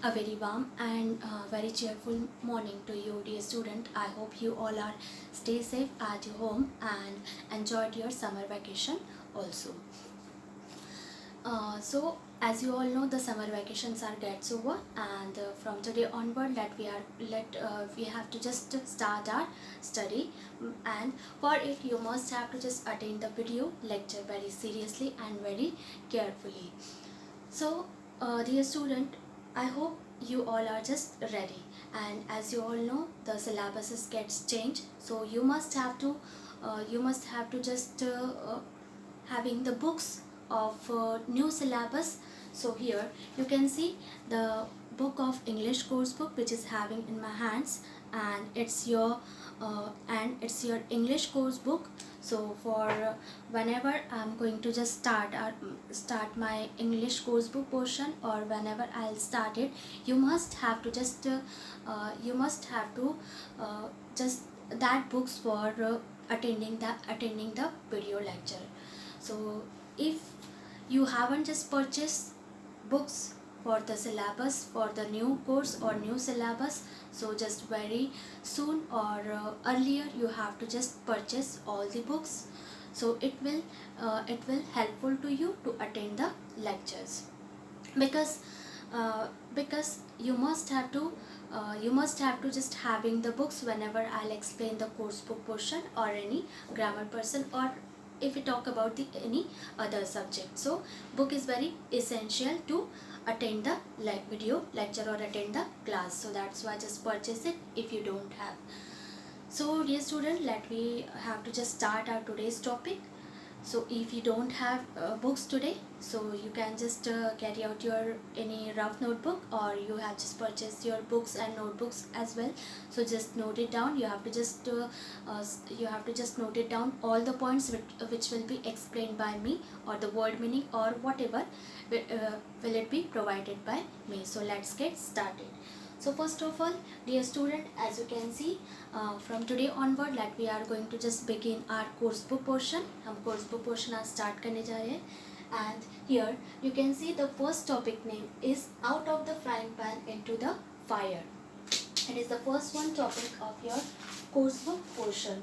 A very warm and very cheerful morning to you, dear student. I hope you all are stay safe at your home and enjoyed your summer vacation also. So as you all know, the summer vacations are gets over, and from today onward, we have to just start our study. And for it, you must have to just attend the video lecture very seriously and very carefully. So, dear student, I hope you all are just ready. And as you all know, the syllabuses gets changed. So you must have to just having the books of new syllabus. So here you can see the book of English course book which is having in my hands, and it's your English course book. So for whenever I'm going to just start my English course book portion, or whenever I'll start it, you must have to just that books for attending the video lecture. So if you haven't just purchased books for the syllabus for the new course or new syllabus, so just very soon or earlier you have to just purchase all the books, so it will helpful to you to attend the lectures. Because uh, because you must have to just having the books whenever I'll explain the course book portion or any grammar person, or if we talk about the any other subject. So book is very essential to attend the video lecture or attend the class, so that's why just purchase it if you don't have. So dear student, let we have to just start our today's topic. So if you don't have books today, so you can just carry out your any rough notebook, or you have just purchased your books and notebooks as well. So just note it down. You have to just note it down all the points which will be explained by me, or the word meaning or whatever will it be provided by me. So let's get started. So first of all, dear student, as you can see, from today onward, like we are going to just begin our course book portion. हम course book portion आज start करने जा रहे हैं. And here you can see the first topic name is out of the frying pan into the fire. It is the first one topic of your course book portion.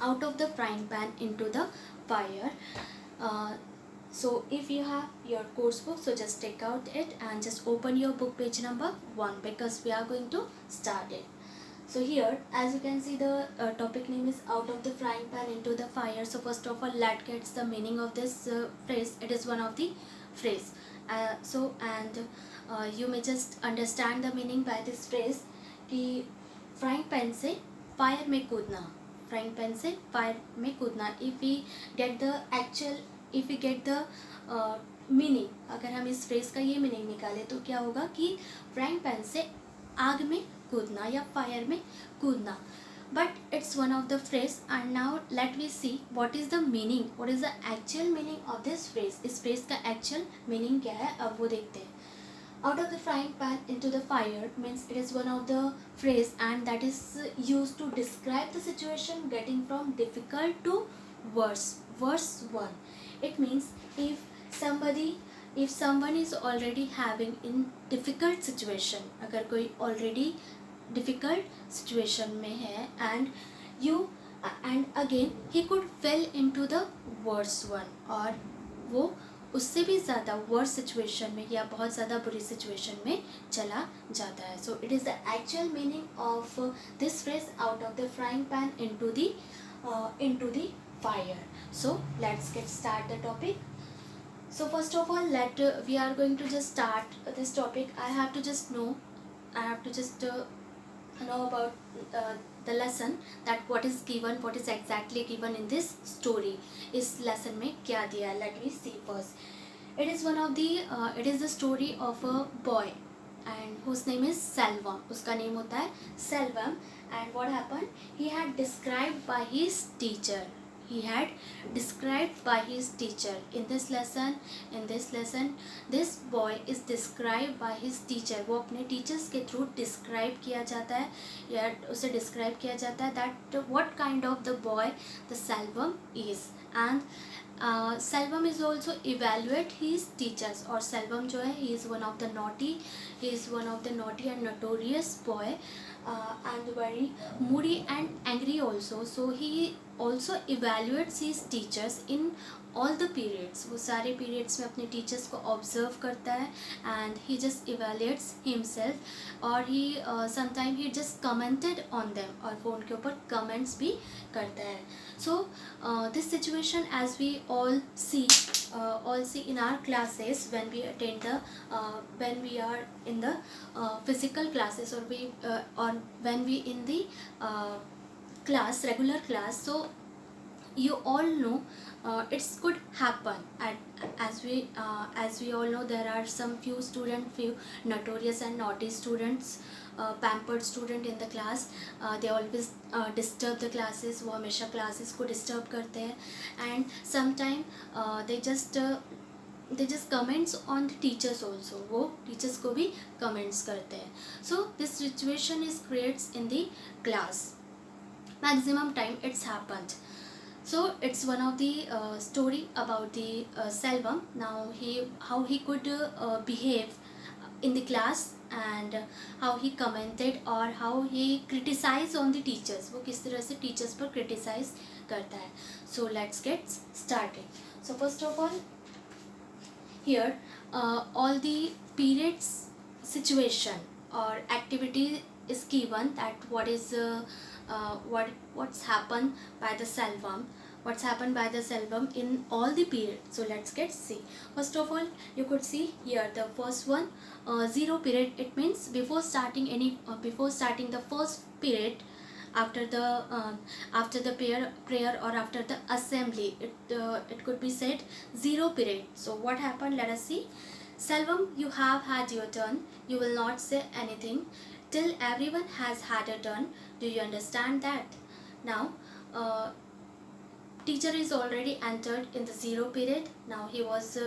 Out of the frying pan into the fire. Uh, so if you have your course book, so just take out it and just open your book page number 1, because we are going to start it. So here, as you can see, the topic name is out of the frying pan into the fire. So first of all, let's get the meaning of this phrase. It is one of the phrase. You may just understand the meaning by this phrase कि frying pan से fire में कूदना. Frying pan से fire में कूदना. If we get the meaning, अगर हम इस फ्रेज का ये मीनिंग निकालें तो क्या होगा कि फ्राइंग पैन से आग में कूदना या फायर में कूदना. But it's one of the phrase, and now let we see what is the meaning, what is the actual meaning of this phrase. इस फ्रेज का एक्चुअल मीनिंग क्या है, अब वो देखते हैं. Out of the frying pan into the fire means it is one of the phrase, and that is used to describe the situation getting from difficult to worse. Worse one. It means if someone is already having in difficult situation, अगर कोई already difficult situation में है, and again he could fell into the worse one, और वो उससे भी ज़्यादा verse situation में या बहुत ज़्यादा बुरी सिचुएशन में चला जाता है. So it is the actual meaning of this phrase, out of the frying pan into the fire. So let's get start the topic. So first of all, we are going to just start this topic. I have to just know about the lesson, that what is exactly given in this story. इस lesson में क्या दिया है, let me see first. It is the story of a boy and whose name is Selvam. उसका name होता है Selvam. And what happened, he had described by his teacher. In this lesson this boy is described by his teacher. वो अपने teachers के through describe किया जाता है, या उसे describe किया जाता है that what kind of the boy the Selvam is. and Selvam is also evaluate his teachers. और Selvam जो है, he is one of the naughty and notorious boy, and very moody and angry also. So he also evaluates his teachers in all the periods. वो सारे periods में अपने teachers को observe करता है, and he just evaluates himself, और he sometime he just commented on them, और वो उनके ऊपर comments भी करता है. So this situation, as we all see in our classes, when we attend the when we are in the physical classes, or when we in the class, regular class. So you all know it could happen as we all know, there are some few notorious and naughty students, pampered student in the class. They always disturb the classes. वो हमेशा classes को disturb करते हैं, and sometime they just comments on the teachers also. वो teachers को भी comments करते हैं. So this situation is creates in the class. Maximum time it's happened. So it's one of the story about the Selvam. Now how he could behave in the class, and how he commented or how he criticized on the teachers. वो किस तरह से teachers पर criticize करता है. So let's get started. So first of all, here all the periods situation or activity is given, that what's happened by the Selvam in all the periods. So let's get see. First of all, you could see here the first one, 0 period. It means before starting the first period, after the prayer or after the assembly, it could be said 0 period. So what happened? Let us see. Selvam, you have had your turn. You will not say anything till everyone has had a turn. Do you understand that? Now teacher is already entered in the 0 period. Now she was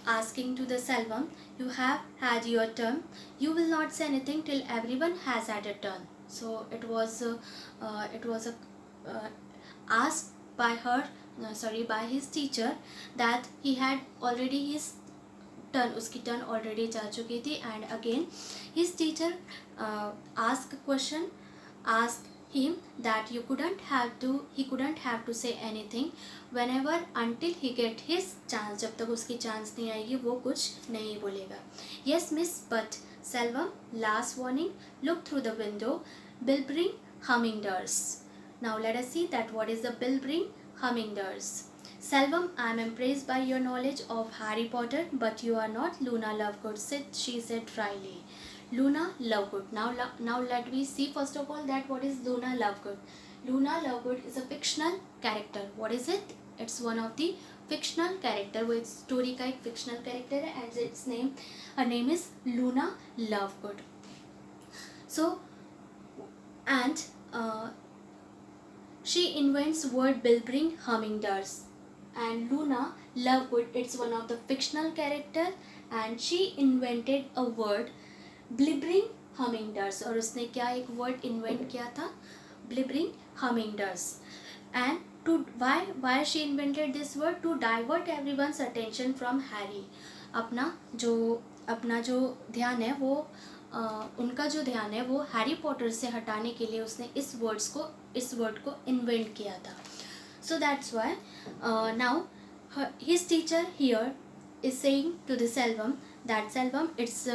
asking to the Selvam, you have had your turn. You will not say anything till everyone has had a turn. So it was asked by his teacher, that he had already his turn, उसकी turn already जा चुकी थी. And again his teacher asked him that he couldn't have to say anything whenever until he get his chance. जब तक उसकी chance नहीं आएगी वो कुछ नहीं बोलेगा. Yes miss, but Selvam, last warning, look through the window. Bilbring hummingbirds. Now let us see that what is the bilbring hummingbirds. Selvam, I am impressed by your knowledge of Harry Potter, but you are not Luna Lovegood, she said dryly. Luna Lovegood. Now let me see first of all that what is Luna Lovegood. Luna Lovegood is a fictional character. What is it? It's one of the fictional character. वो एक story का एक fictional character है, and her name is Luna Lovegood. So and she invents word bilbring hummingbirds. And Luna Lovegood, it's one of the fictional character, and she invented a word blibbering hummingbirds. और उसने क्या एक word invent किया था? Blibbering hummingbirds. And why she invented this word? To divert everyone's attention from Harry. अपना जो ध्यान है वो उनका जो ध्यान है वो हैरी पॉटर से हटाने के लिए उसने इस वर्ड को इन्वेंट किया था. So that's why now his teacher here is saying to the Selvam that Selvam, it's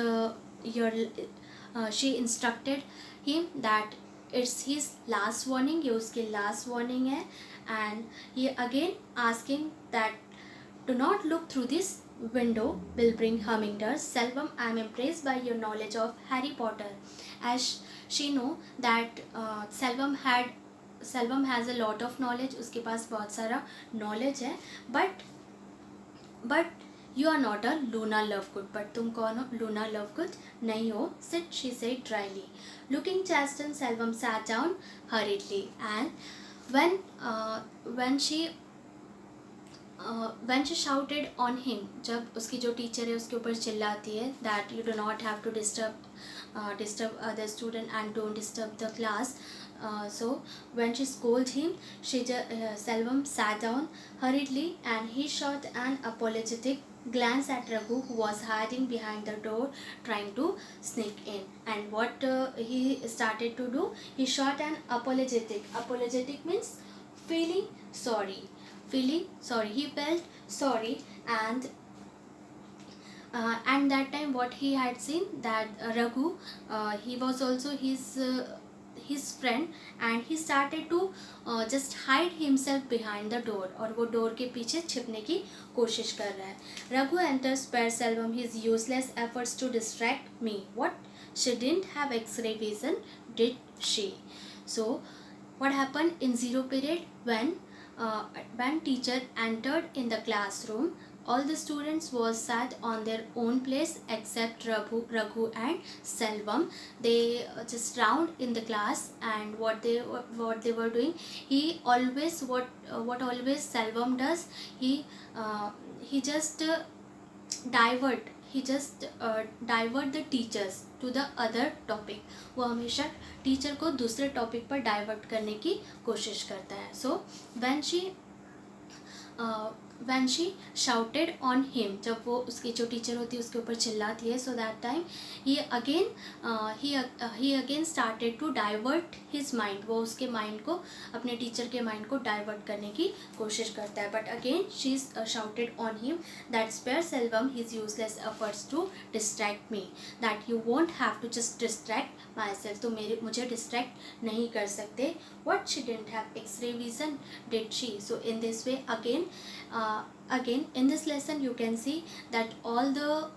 she instructed him that it's his last warning. ये उसकी last warning है, and he again asking that do not look through this window, will bring hummingbirds. Selvam, I am impressed by your knowledge of Harry Potter. As she know that Selvam has a lot of knowledge. उसके पास बहुत सारा knowledge है, but you are not a Luna Lovegood. But तुम कौन हो? Luna Lovegood नहीं हो, she said dryly. Looking chastened, Selvam sat down hurriedly, and when she shouted on him, जब उसकी जो टीचर है उसके ऊपर चिल्लाती है that you do not have to disturb other student and don't disturb the class, So when she scolded him, Selvam sat down hurriedly and he shot an apologetic glance at Raghu, who was hiding behind the door trying to sneak in. And what he started to do, he shot an apologetic. Apologetic means feeling sorry. Feeling sorry. He felt sorry, and that time what he had seen that Raghu, he was also his friend, and he started to just hide himself behind the door, और वो door के पीछे छिपने की कोशिश कर रहा है. Raghu enters, spares Selvam his useless efforts to distract me. What? She didn't have X-ray vision, did she? So what happened in zero period when teacher entered in the classroom? All the students was sat on their own place except Raghu and Selvam. They just round in the class, and what they were doing, he always what always Selvam does, he just divert divert the teachers to the other topic. वो हमेशा teacher को दूसरे topic पर divert करने की कोशिश करता है. So when she shouted on him, जब वो उसकी जो टीचर होती है उसके ऊपर चिल्लाती है, so that time he again started to divert his mind. वो उसके माइंड को, अपने टीचर के माइंड को डाइवर्ट करने की कोशिश करता है. But again she shouted on him that spare Selvam his useless efforts to distract me, that you won't have to just distract myself. तो मुझे distract नहीं कर सकते. What? She didn't have X-ray vision, did she? So in this way again in this lesson you can see that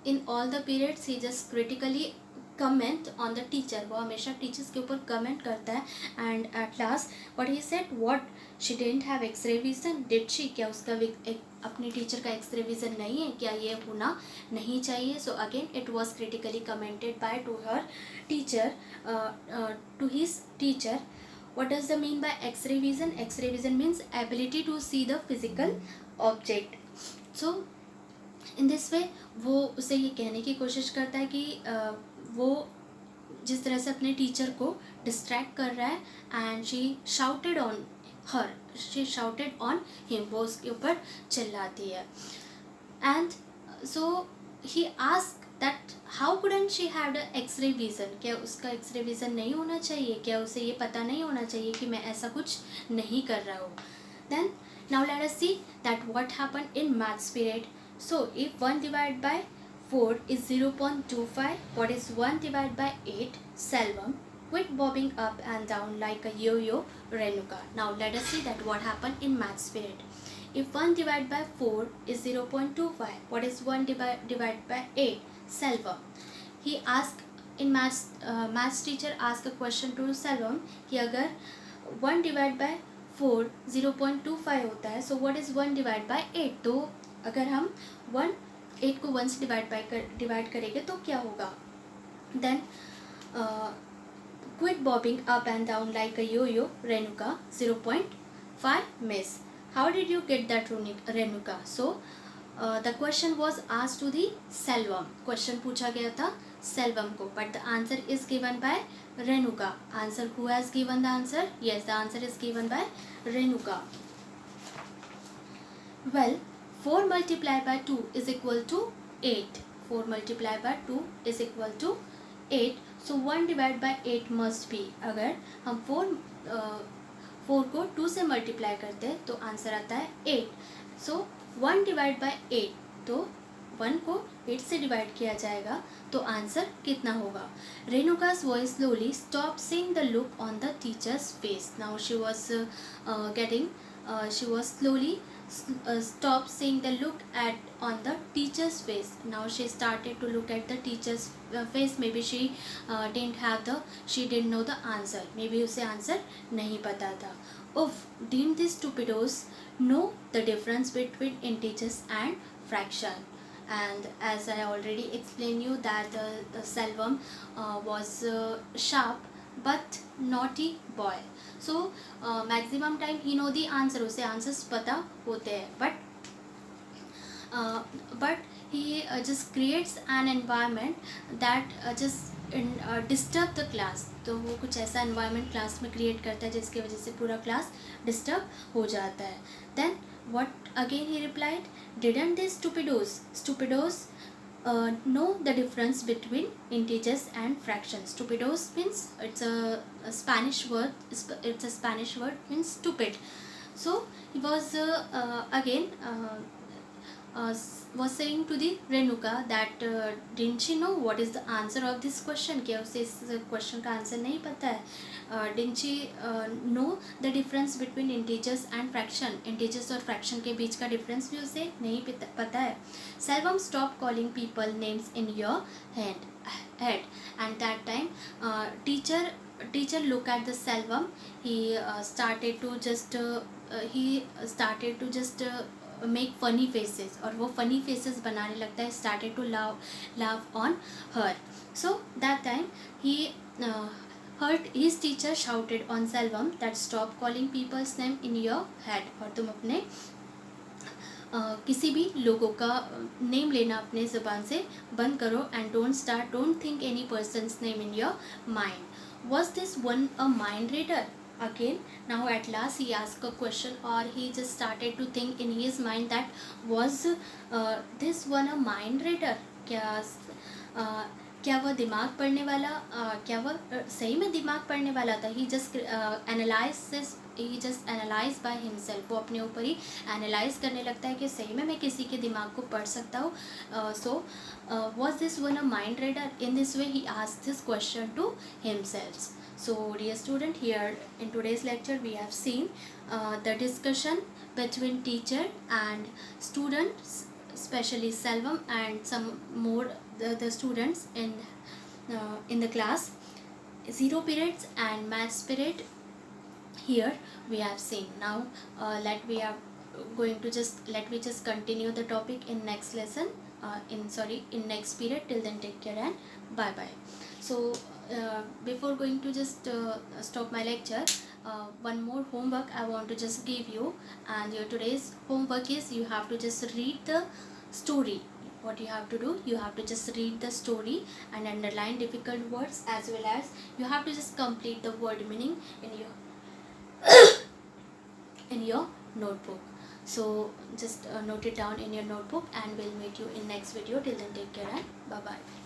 in all the periods he just critically comment on the teacher. वो हमेशा teachers के ऊपर comment करता है. And at last what he said, what? She didn't have X-ray vision, did she? क्या उसका अपनी teacher का एक्सरे विजन नहीं है? क्या ये होना नहीं चाहिए? So again it was critically commented by to her teacher, to his teacher. What does the mean by X-ray vision? X-ray vision means ability to see the physical object. So in this way वो उसे ये कहने की कोशिश करता है कि वो जिस तरह से अपने टीचर को डिस्ट्रैक्ट कर रहा है, and she shouted on her, she shouted on him, वो उसके ऊपर चिल्लाती है. And so he ask that how couldn't she have the X-ray vision? क्या उसका X-ray vision नहीं होना चाहिए? क्या उसे ये पता नहीं होना चाहिए कि मैं ऐसा कुछ नहीं कर रहा हूँ? Then now let us see that what happened in maths period. So if 1 divided by 4 is 0.25, what is 1 divided by 8? Selvam, quit bobbing up and down like a yo-yo, Renuka. Now let us see that what happened in maths period. If 1 divided by 4 is 0.25, what is 1 divided by 8? Selvam. He asked in maths teacher asked a question to Selvam कि अगर 1 divided by 4 0.25 होता है, so what is 1 divided by 8? तो अगर हम 8 को 1 से divide करेंगे तो क्या होगा? Then quit bobbing up and down like a yo-yo, Renuka. 0.5 miss. How did you get that, Renuka? So the question was asked to the Selvam. Question पूछा गया था Selvam को, but the answer is given by Renuka. Answer, who has given the answer? Yes, the answer is given by Renuka. Well, 4 multiplied by 2 is equal to 8. 4 multiplied by 2 is equal to 8. So 1 divided by 8 must be. अगर हम 4 को 2 से multiply करते हैं तो answer आता है 8. सो 1 divide by 8, तो 1 को 8 से डिवाइड किया जाएगा तो आंसर कितना होगा? रेणुका's voice slowly stopped seeing the look on the teacher's face. Now she was slowly stopped seeing the look on the teacher's face. Now she started to look at the teacher's face. Maybe she didn't know the answer. Maybe उसे answer नहीं पता था. Oof, didn't these stupidos know the difference between integers and fraction? And as I already explained you that the Selvam was sharp but naughty boy. So maximum time he know the answer, उसे answers पता होते हैं, but he just creates an environment that just disturb the class, तो वो कुछ ऐसा environment class में create करता है जिसकी वजह से पूरा क्लास डिस्टर्ब हो जाता है. Then what again he replied, didn't they stupidos know the difference between integers and fractions. Stupidos means it's a Spanish word. It's a Spanish word, means stupid. So he was again was saying to the Renuka that didn't she know what is the answer of this question, क्या उसे इस question का answer नहीं पता है. Didn't she know the difference between integers and fraction, integers और fraction के बीच का difference भी उसे नहीं पता है. Selvam, stop calling people names in your head. And that time teacher look at the Selvam. He started to just make funny faces, और वो funny faces बनाने लगता है. Started to laugh on her. So that time he heard his teacher shouted on Selvam that stop calling people's name in your head, और तुम अपने किसी भी लोगों का नेम लेना अपने ज़बान से बंद करो. And don't think any person's name in your mind. Was this one a mind reader? Again, now at last he asked a question, or he just started to think in his mind that was this one a mind reader? क्या वह दिमाग पढ़ने वाला, क्या वह सही में दिमाग पढ़ने वाला था. He just analyzed by himself. वो अपने ऊपर ही एनालाइज करने लगता है कि सही में मैं किसी के दिमाग को पढ़ सकता हूँ. So was this one a mind reader? In this way he asked this question to himself. So dear student, here in today's lecture we have seen the discussion between teacher and students, especially Selvam and some more the students in the class. Zero periods and maths period here we have seen. Now let me just continue the topic in next lesson, in next period. Till then, take care and bye bye. So before going to just stop my lecture, one more homework I want to just give you. And your today's homework is you have to just read the story. What you have to do, you have to just read the story and underline difficult words, as well as you have to just complete the word meaning in your notebook. So just note it down in your notebook, and we'll meet you in next video. Till then, take care and bye bye.